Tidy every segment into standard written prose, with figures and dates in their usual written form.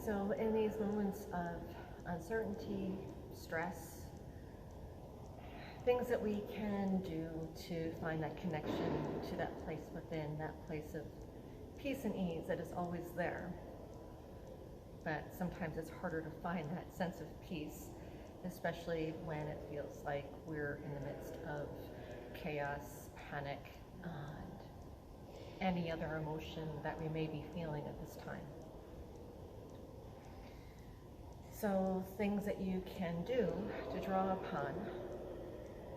So in these moments of uncertainty, stress, things that we can do to find that connection to that place within, that place of peace and ease that is always there. But sometimes it's harder to find that sense of peace, especially when it feels like we're in the midst of chaos, panic, and any other emotion that we may be feeling at this time. So things that you can do to draw upon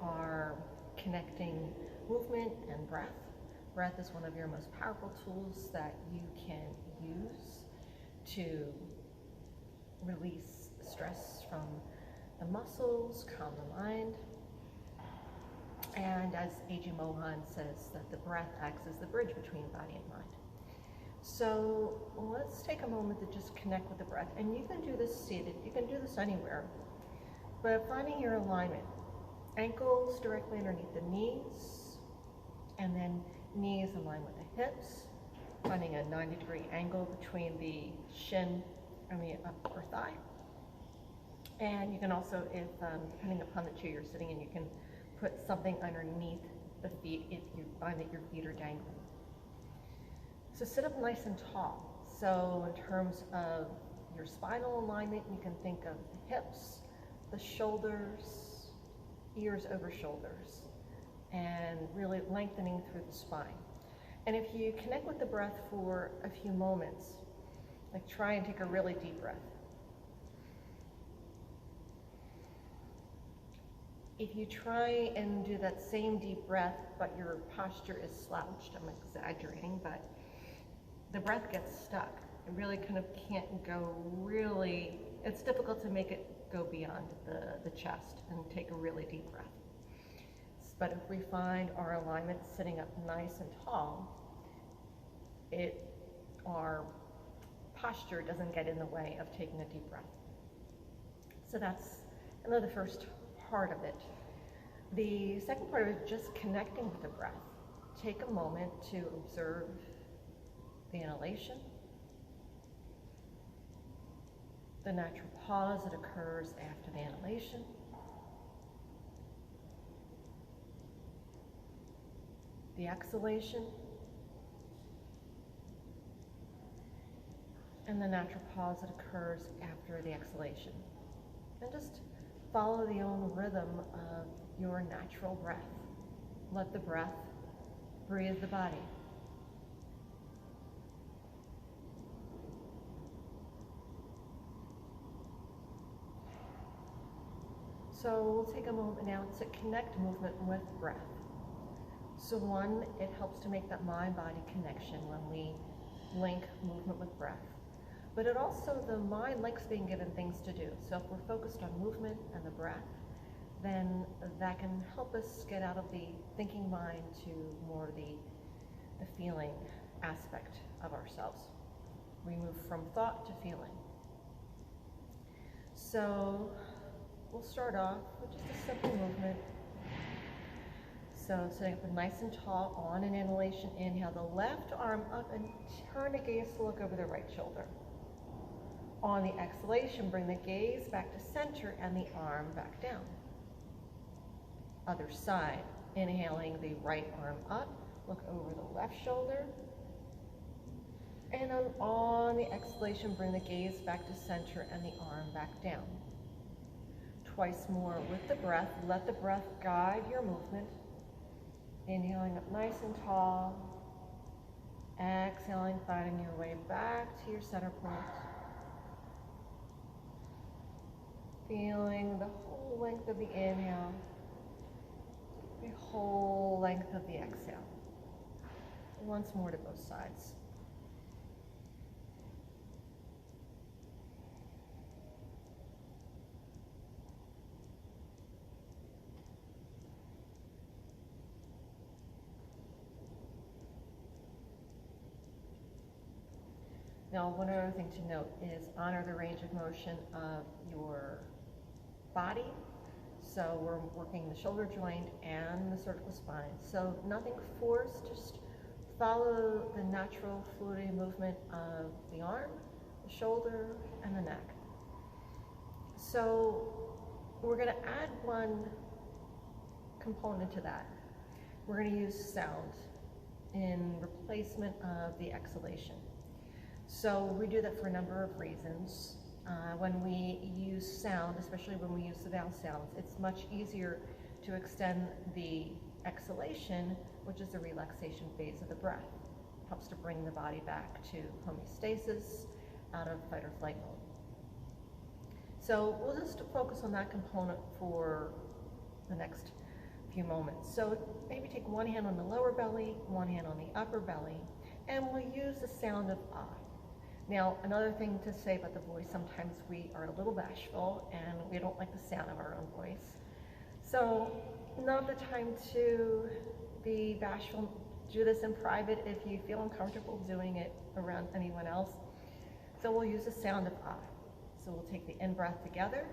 are connecting movement and breath. Breath is one of your most powerful tools that you can use to release stress from the muscles, calm the mind. And as A.G. Mohan says, that the breath acts as the bridge between body and mind. So let's take a moment to just connect with the breath. And you can do this seated, you can do this anywhere. But finding your alignment, ankles directly underneath the knees, and then knees in line with the hips, finding a 90-degree angle between the shin and the upper thigh. And you can also, if depending upon the chair you're sitting in, you can put something underneath the feet if you find that your feet are dangling. So sit up nice and tall. So in terms of your spinal alignment, you can think of the hips, the shoulders, ears over shoulders, and really lengthening through the spine. And if you connect with the breath for a few moments, like try and take a really deep breath. If you try and do that same deep breath, but your posture is slouched, I'm exaggerating, but the breath gets stuck. It really kind of can't go really, it's difficult to make it go beyond the chest and take a really deep breath. But if we find our alignment sitting up nice and tall, our posture doesn't get in the way of taking a deep breath. So that's another first part of it. The second part is just connecting with the breath. Take a moment to observe the inhalation, the natural pause that occurs after the inhalation, the exhalation, and the natural pause that occurs after the exhalation. And just follow the own rhythm of your natural breath. Let the breath breathe the body. So we'll take a moment now to connect movement with breath. So one, it helps to make that mind-body connection when we link movement with breath. But it also, the mind likes being given things to do. So if we're focused on movement and the breath, then that can help us get out of the thinking mind to more the feeling aspect of ourselves. We move from thought to feeling. So we'll start off with just a simple movement. So sitting up nice and tall on an inhalation, inhale the left arm up and turn the gaze to look over the right shoulder. On the exhalation, bring the gaze back to center and the arm back down. Other side, inhaling the right arm up, look over the left shoulder. And then on the exhalation, bring the gaze back to center and the arm back down. Twice more with the breath. Let the breath guide your movement. Inhaling up nice and tall. Exhaling, finding your way back to your center point. Feeling the whole length of the inhale, the whole length of the exhale. Once more to both sides. Now, one other thing to note is honor the range of motion of your body. So we're working the shoulder joint and the cervical spine. So nothing forced, just follow the natural fluid movement of the arm, the shoulder, and the neck. So we're going to add one component to that. We're going to use sound in replacement of the exhalation. So we do that for a number of reasons. When we use sound, especially when we use the vowel sounds, it's much easier to extend the exhalation, which is the relaxation phase of the breath. It helps to bring the body back to homeostasis, out of fight or flight mode. So we'll just focus on that component for the next few moments. So maybe take one hand on the lower belly, one hand on the upper belly, and we'll use the sound of ah. Now, another thing to say about the voice, sometimes we are a little bashful and we don't like the sound of our own voice. So, not the time to be bashful. Do this in private if you feel uncomfortable doing it around anyone else. So we'll use the sound of ah. So we'll take the in-breath together.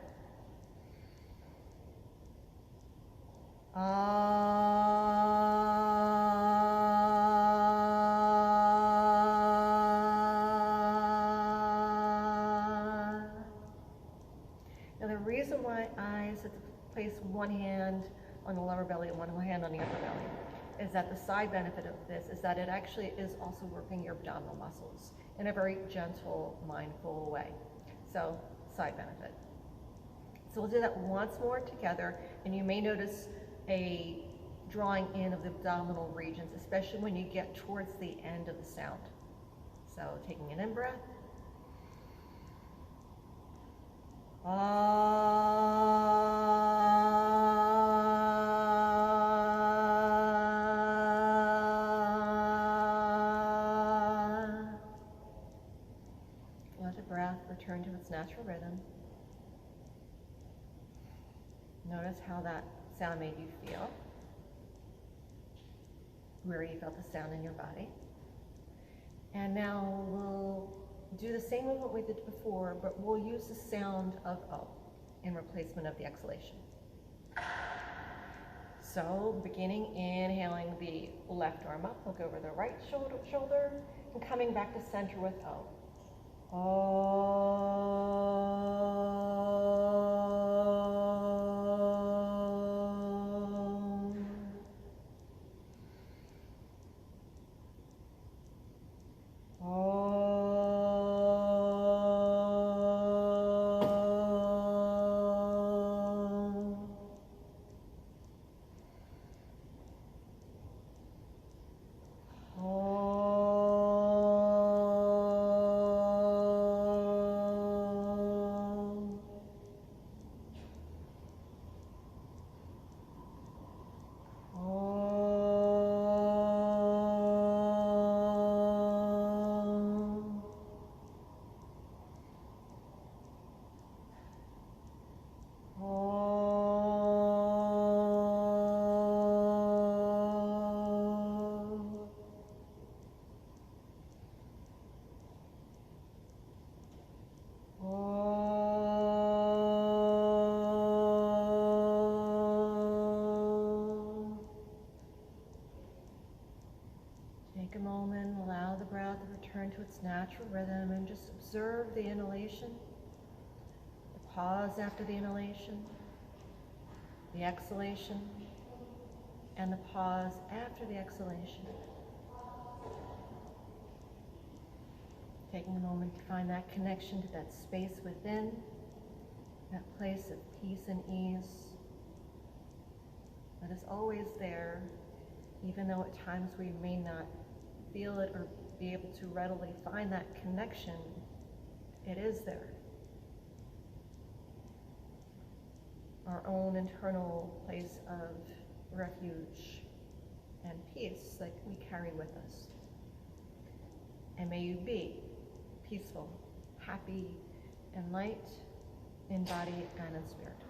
Now the reason why I said to place one hand on the lower belly and one hand on the upper belly is that the side benefit of this is that it actually is also working your abdominal muscles in a very gentle, mindful way. So, side benefit. So we'll do that once more together, and you may notice a drawing in of the abdominal regions, especially when you get towards the end of the sound. So taking an in-breath. Let the breath return to its natural rhythm. Notice how that sound made you feel, where you felt the sound in your body. And now we'll do the same movement we did before, but we'll use the sound of O in replacement of the exhalation. So beginning, inhaling the left arm up, look over the right shoulder, and coming back to center with O. Take a moment, allow the breath to return to its natural rhythm, and just observe the inhalation, the pause after the inhalation, the exhalation, and the pause after the exhalation. Taking a moment to find that connection to that space within, that place of peace and ease that is always there, even though at times we may not feel it or be able to readily find that connection, it is there. Our own internal place of refuge and peace that we carry with us. And may you be peaceful, happy, and light in body and in spirit.